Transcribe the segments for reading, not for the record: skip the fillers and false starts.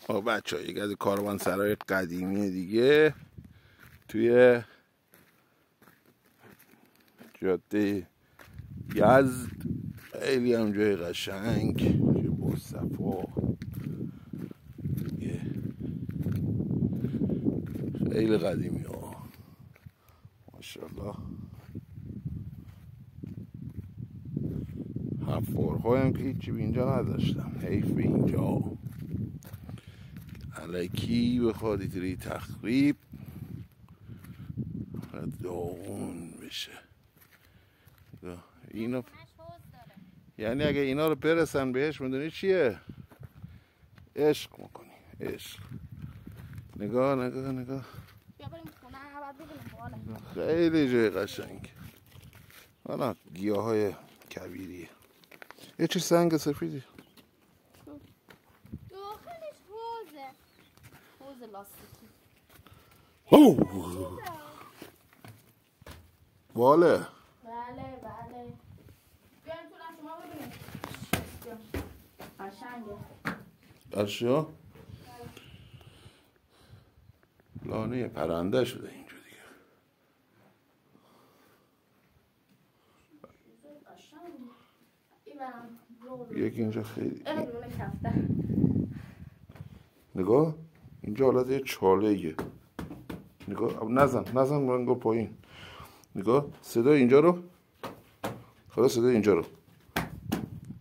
بچه ها، یک از کاروانسرای قدیمی دیگه توی جاده یزد. خیلی هم جای قشنگ، جای باصفا، خیلی قدیمی ها ماشاءالله. حفارهای هم که هیچی به اینجا نداشتم، حیف به اینجا الکی بخواد اینطوری تخریب داغون بشه. اینا یعنی اگه اینا رو برسن بهش میدونی چیه؟ عشق میکنی، عشق. نگاه نگاه نگاه، خیلی جای قشنگ. حالا گیاه های کبیریه. یه چی سنگ سفیدی داخلش حوزه، حوز لاستیکی. باله. بله بله. بیاین تو شما ببینید. قشنگه. اشیا لانه پرنده شده اینجا دیگه. یکی اینجا خیلی نگاه، اینجا حالت یه چاله‌ایه. نگاه، نزن من پایین. نگاه صدای اینجا رو، خدا صدای اینجا رو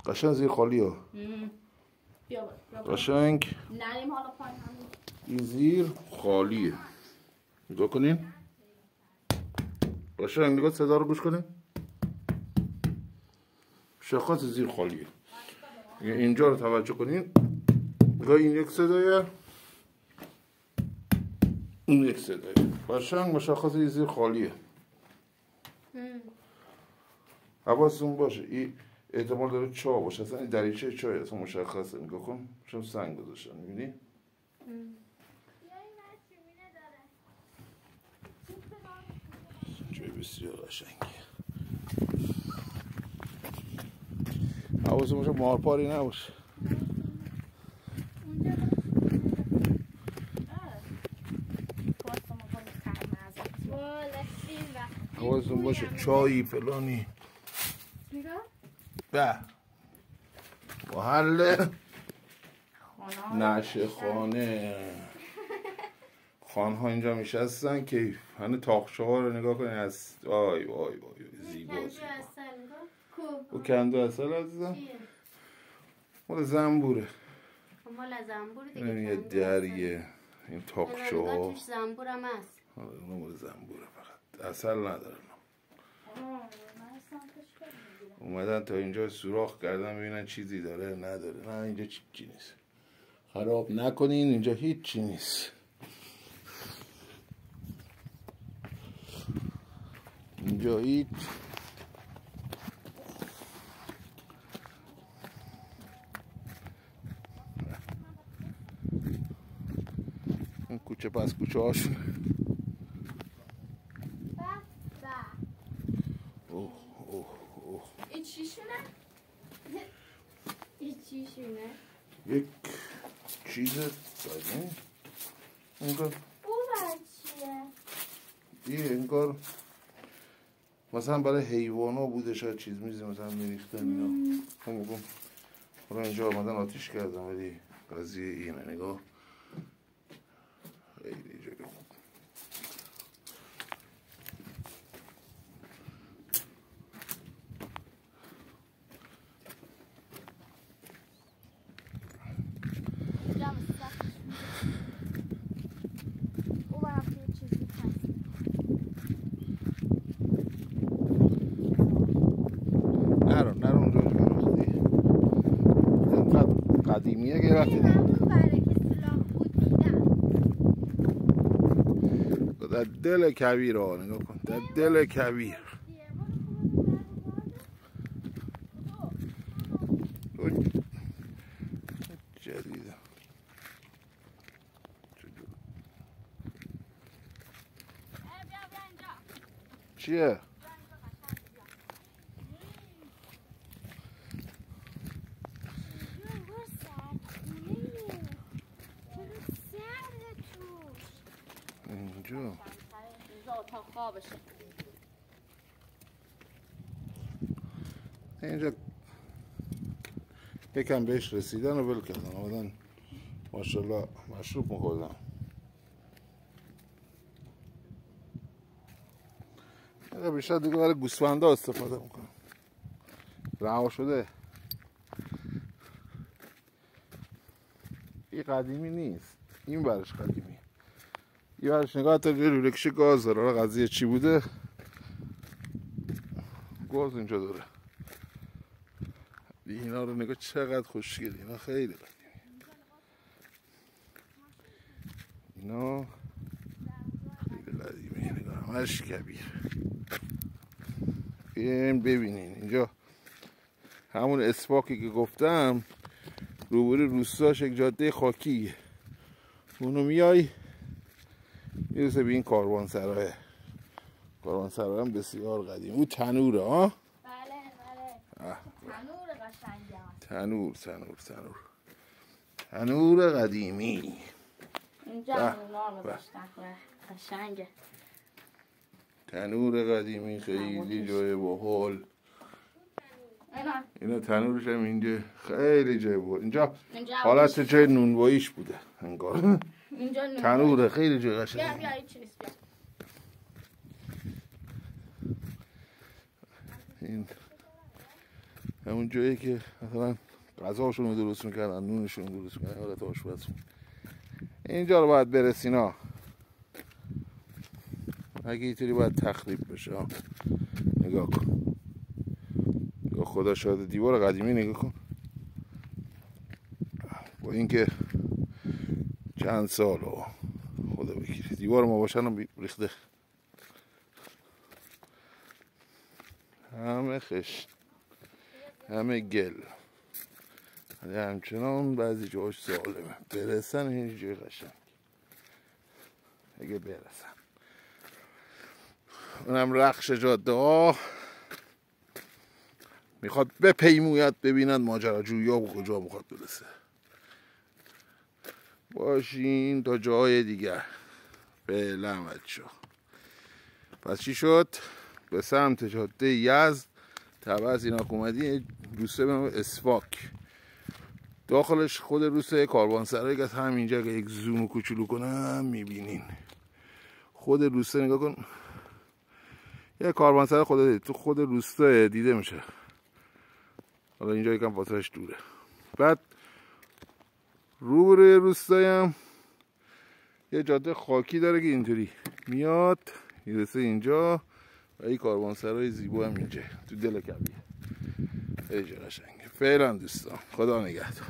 قشنگ زیر خالی ها. قشنگ این زیر خالیه. نگاه کنین قشنگ، نگاه صدا رو گوش کنین، شخص زیر خالیه. اینجا رو توجه کنین، نگاه این یک صدایه، این یک صدایه، قشنگ مشخص زیر خالیه. حواستون باشه این احتمال داره چاه باشه، اصلا این دریچه چاه اصلا مشخصه. نگاه کن چون سنگ گذاشتن، میبینی؟ جای بسیار قشنگه. حواستون باشه مارپاری نباشه. حواستون باشه چایی فلانی. به محل نشه خانه. خانها اینجا میشستن که هنه تاقچه ها رو نگاه کنین از وای وای وای زیبا زیبا. و کندو اصل عزیزم مال زنبوره. مال زنبوره دیگه. این یه دریه، این تاقچه ها توش زنبور هم هست. مال زنبوره، فقط اصل نداره. اومدن تا اینجا سوراخ کردن ببینن چیزی داره نداره. نه اینجا چیزی نیست، خراب نکنین، اینجا هیچی نیست. اینجا هیچ این کوچه پس کوچه هاشون. این چیشونه؟ این چیشونه؟ یک چیز داریم انگار. او چیه؟ این انگار مثلا برای حیوان ها بوده، شاید چیز میزه مثلا میریختن اینا. حالا اینجا آمدن آتیش کردن، ولی قضیه اینه. نگاه خیلی جای خوب. نرو اونجا قدیمیه که وقتی در دل کویر ها نگاه کن، در دل کویر. جدیده چیه؟ اینجا اینجا اتاق خوابشه. اینجا یکم بهش رسیدن و ول کردن، آمدن ماشاءالله مشروب میخوردن. بیشتر دیگه برای گوسفندا استفاده میکنم. رها شده. این قدیمی نیست، این برش قدیمی. این برش نگاه تا جای لولکش گاز داره. حالا قضیه چی بوده؟ گاز اینجا داره. اینا رو نگاه چقدر خوشگلی، اینا خیلی قدیمی. اینا خیلی قدیمی، نگاه همش کبیر. بیاین ببینین اینجا همون اسفاکی که گفتم روبروی روستاش یک جاده خاکیه. اونو میای میرسه به این کاروانسرای. کاروانسرای هم بسیار قدیم. اون تنوره ها؟ بله. تنور قشنگه. تنور قدیمی. اینجا نان گذاشتن قشنگه. تنور قدیمی خیلی جای باحال. اینا تنورش هم اینجا خیلی جای باحال. اینجا حالت جای نونواییش بوده انگار. تنور خیلی جای قشنگه. بیا هیچ نیست بیا. این همون جایی که مثلا غذاشون رو درست میکردن، نونشون رو درست میکردن، حالت آشپزشون. اینجا رو باید برسین ها. اگه اینطوری باید تخریب بشه ها. نگاه کن. نگاه خدا شاهد، دیوار قدیمی نگاه کن. با اینکه چند سال خدا بگیره دیوار ما باشن هم ریخته. همه خشت، همه گل، ولی همچنان بعضی جاهاش سالمه. برسن این جای قشنگ، اگه برسن. اونم رخش جاده ها میخواد بپیموید ببیند ماجراجویی ها به کجا میخواد برسه. باشین تا جای دیگر. فعلا بچه. پس چی شد؟ به سمت جاده یزد تبع از اینا اومدی روسته به نام اسفاک. داخلش خود روسته کاروانسرایی که از همینجا که یک زوم کوچولو کنم میبینین. خود روسته نگاه کن، یه کاروانسرای تو خود روسته دیده میشه. حالا اینجا یکم فاصلش دوره. بعد روبروی روستایی هم یه جاده خاکی داره که اینطوری میاد میرسه اینجا و این کاروانسرای زیبا هم اینجا تو دل کبیر. خیلی قشنگه. فعلا دوستان خدا نگهدار.